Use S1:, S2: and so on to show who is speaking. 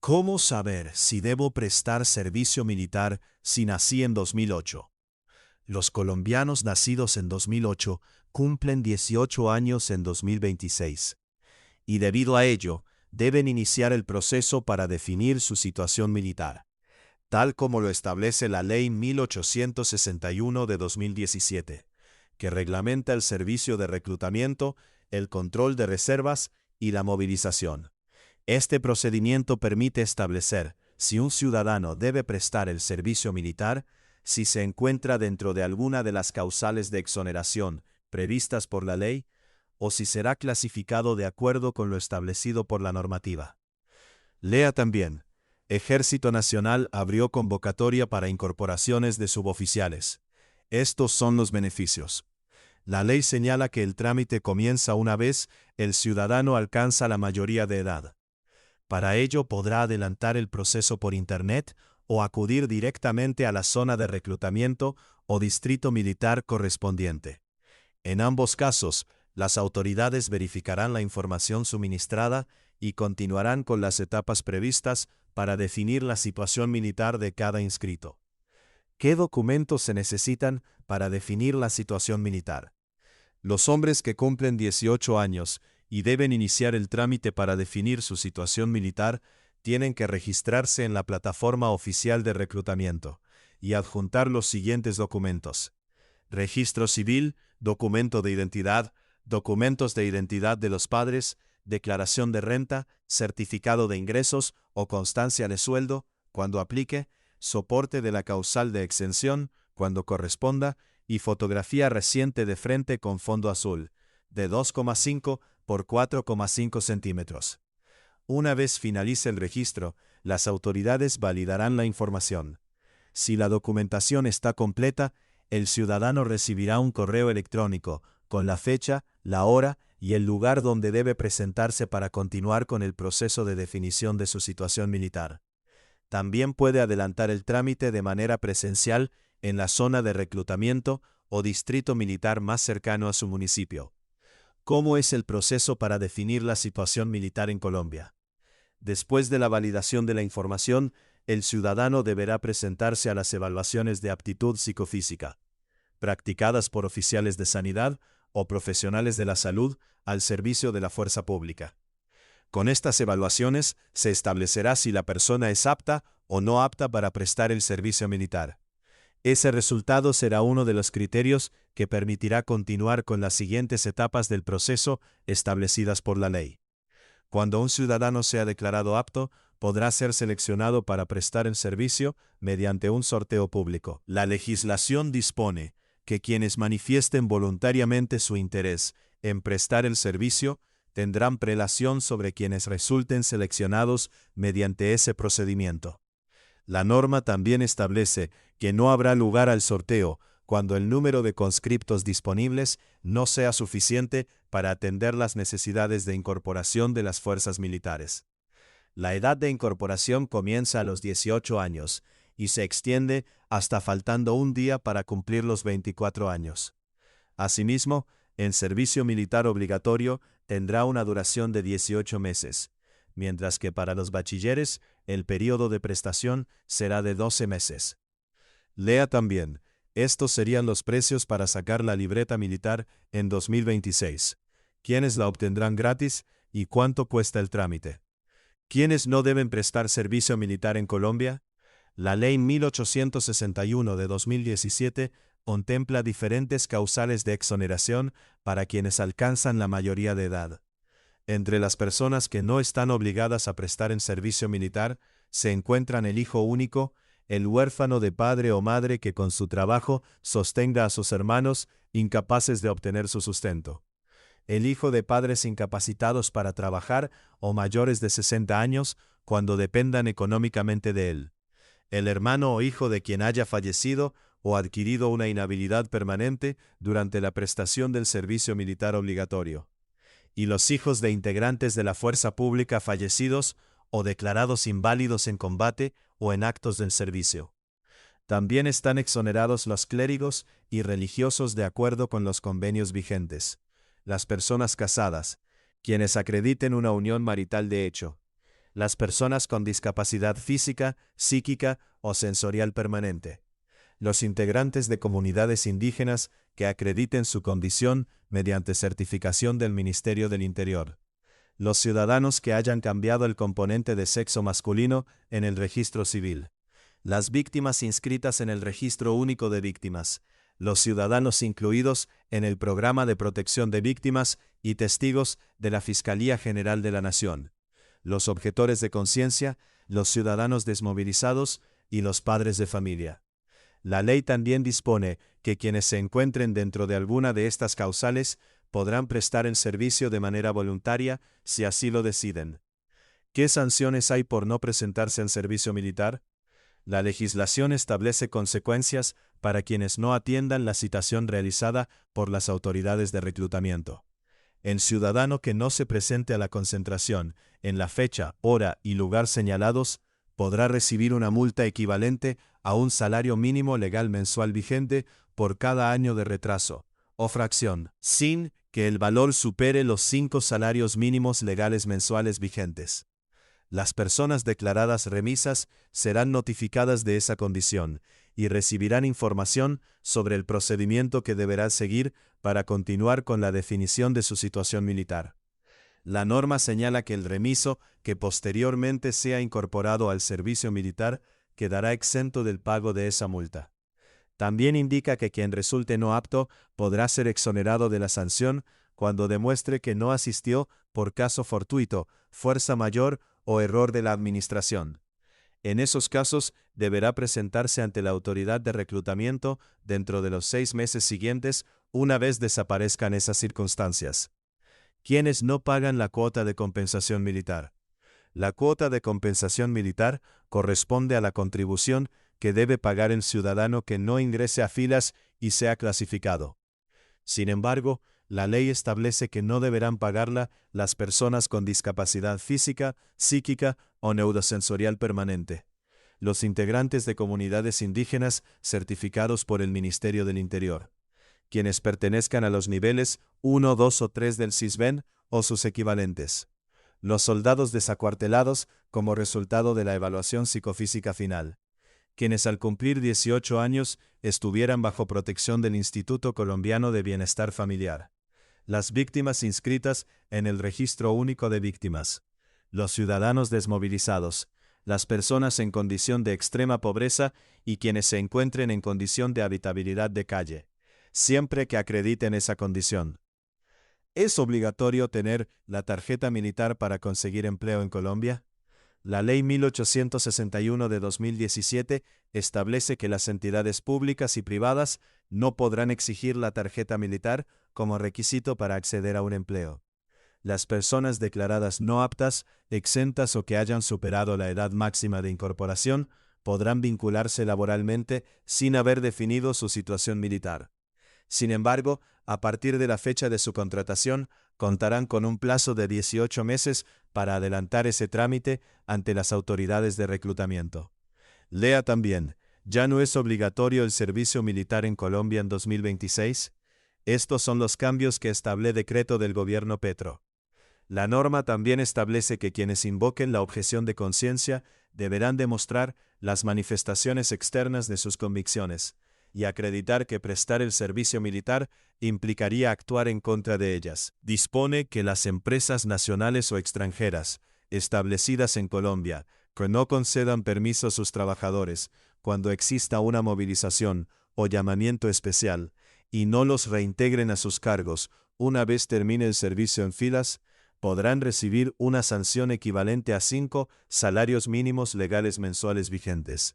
S1: ¿Cómo saber si debo prestar servicio militar si nací en 2008? Los colombianos nacidos en 2008 cumplen 18 años en 2026, y debido a ello, deben iniciar el proceso para definir su situación militar, tal como lo establece la Ley 1861 de 2017, que reglamenta el servicio de reclutamiento, el control de reservas y la movilización. Este procedimiento permite establecer si un ciudadano debe prestar el servicio militar, si se encuentra dentro de alguna de las causales de exoneración previstas por la ley, o si será clasificado de acuerdo con lo establecido por la normativa. Lea también: Ejército Nacional abrió convocatoria para incorporaciones de suboficiales. Estos son los beneficios. La ley señala que el trámite comienza una vez el ciudadano alcanza la mayoría de edad. Para ello podrá adelantar el proceso por Internet o acudir directamente a la zona de reclutamiento o distrito militar correspondiente. En ambos casos, las autoridades verificarán la información suministrada y continuarán con las etapas previstas para definir la situación militar de cada inscrito. ¿Qué documentos se necesitan para definir la situación militar? Los hombres que cumplen 18 años y deben iniciar el trámite para definir su situación militar tienen que registrarse en la plataforma oficial de reclutamiento y adjuntar los siguientes documentos: registro civil, documento de identidad, documentos de identidad de los padres, declaración de renta, certificado de ingresos o constancia de sueldo, cuando aplique, soporte de la causal de exención, cuando corresponda, y fotografía reciente de frente con fondo azul, de 2,5 por 4,5 centímetros. Una vez finalice el registro, las autoridades validarán la información. Si la documentación está completa, el ciudadano recibirá un correo electrónico con la fecha, la hora y el lugar donde debe presentarse para continuar con el proceso de definición de su situación militar. También puede adelantar el trámite de manera presencial en la zona de reclutamiento o distrito militar más cercano a su municipio. ¿Cómo es el proceso para definir la situación militar en Colombia? Después de la validación de la información, el ciudadano deberá presentarse a las evaluaciones de aptitud psicofísica, practicadas por oficiales de sanidad o profesionales de la salud al servicio de la fuerza pública. Con estas evaluaciones se establecerá si la persona es apta o no apta para prestar el servicio militar. Ese resultado será uno de los criterios que permitirá continuar con las siguientes etapas del proceso establecidas por la ley. Cuando un ciudadano sea declarado apto, podrá ser seleccionado para prestar el servicio mediante un sorteo público. La legislación dispone que quienes manifiesten voluntariamente su interés en prestar el servicio tendrán prelación sobre quienes resulten seleccionados mediante ese procedimiento. La norma también establece que no habrá lugar al sorteo cuando el número de conscriptos disponibles no sea suficiente para atender las necesidades de incorporación de las fuerzas militares. La edad de incorporación comienza a los 18 años y se extiende hasta faltando un día para cumplir los 24 años. Asimismo, en servicio militar obligatorio tendrá una duración de 18 meses, mientras que para los bachilleres el periodo de prestación será de 12 meses. Lea también: estos serían los precios para sacar la libreta militar en 2026. ¿Quiénes la obtendrán gratis y cuánto cuesta el trámite? ¿Quiénes no deben prestar servicio militar en Colombia? La Ley 1861 de 2017 contempla diferentes causales de exoneración para quienes alcanzan la mayoría de edad. Entre las personas que no están obligadas a prestar en servicio militar se encuentran el hijo único, el huérfano de padre o madre que con su trabajo sostenga a sus hermanos incapaces de obtener su sustento, el hijo de padres incapacitados para trabajar o mayores de 60 años cuando dependan económicamente de él, el hermano o hijo de quien haya fallecido o adquirido una inhabilidad permanente durante la prestación del servicio militar obligatorio, y los hijos de integrantes de la fuerza pública fallecidos o declarados inválidos en combate o en actos del servicio. También están exonerados los clérigos y religiosos de acuerdo con los convenios vigentes, las personas casadas, quienes acrediten una unión marital de hecho, las personas con discapacidad física, psíquica o sensorial permanente, los integrantes de comunidades indígenas que acrediten su condición mediante certificación del Ministerio del Interior, los ciudadanos que hayan cambiado el componente de sexo masculino en el registro civil, las víctimas inscritas en el Registro Único de Víctimas, los ciudadanos incluidos en el Programa de Protección de Víctimas y testigos de la Fiscalía General de la Nación, los objetores de conciencia, los ciudadanos desmovilizados y los padres de familia. La ley también dispone que quienes se encuentren dentro de alguna de estas causales podrán prestar el servicio de manera voluntaria si así lo deciden. ¿Qué sanciones hay por no presentarse al servicio militar? La legislación establece consecuencias para quienes no atiendan la citación realizada por las autoridades de reclutamiento. El ciudadano que no se presente a la concentración en la fecha, hora y lugar señalados podrá recibir una multa equivalente a un salario mínimo legal mensual vigente por cada año de retraso o fracción, sin que el valor supere los 5 salarios mínimos legales mensuales vigentes. Las personas declaradas remisas serán notificadas de esa condición y recibirán información sobre el procedimiento que deberán seguir para continuar con la definición de su situación militar. La norma señala que el remiso que posteriormente sea incorporado al servicio militar quedará exento del pago de esa multa. También indica que quien resulte no apto podrá ser exonerado de la sanción cuando demuestre que no asistió por caso fortuito, fuerza mayor o error de la administración. En esos casos, deberá presentarse ante la autoridad de reclutamiento dentro de los 6 meses siguientes, una vez desaparezcan esas circunstancias. ¿Quiénes no pagan la cuota de compensación militar? La cuota de compensación militar corresponde a la contribución que debe pagar el ciudadano que no ingrese a filas y sea clasificado. Sin embargo, la ley establece que no deberán pagarla las personas con discapacidad física, psíquica o neurosensorial permanente, los integrantes de comunidades indígenas certificados por el Ministerio del Interior, quienes pertenezcan a los niveles 1, 2 o 3 del CISBEN o sus equivalentes, los soldados desacuartelados como resultado de la evaluación psicofísica final, quienes al cumplir 18 años estuvieran bajo protección del Instituto Colombiano de Bienestar Familiar, las víctimas inscritas en el Registro Único de Víctimas, los ciudadanos desmovilizados, las personas en condición de extrema pobreza y quienes se encuentren en condición de habitabilidad de calle, siempre que acrediten esa condición. ¿Es obligatorio tener la tarjeta militar para conseguir empleo en Colombia? La Ley 1861 de 2017 establece que las entidades públicas y privadas no podrán exigir la tarjeta militar como requisito para acceder a un empleo. Las personas declaradas no aptas, exentas o que hayan superado la edad máxima de incorporación podrán vincularse laboralmente sin haber definido su situación militar. Sin embargo, a partir de la fecha de su contratación, contarán con un plazo de 18 meses para adelantar ese trámite ante las autoridades de reclutamiento. Lea también, ¿ya no es obligatorio el servicio militar en Colombia en 2026? Estos son los cambios que establece decreto del gobierno Petro. La norma también establece que quienes invoquen la objeción de conciencia deberán demostrar las manifestaciones externas de sus convicciones y acreditar que prestar el servicio militar implicaría actuar en contra de ellas. Dispone que las empresas nacionales o extranjeras establecidas en Colombia que no concedan permiso a sus trabajadores cuando exista una movilización o llamamiento especial y no los reintegren a sus cargos una vez termine el servicio en filas, podrán recibir una sanción equivalente a 5 salarios mínimos legales mensuales vigentes.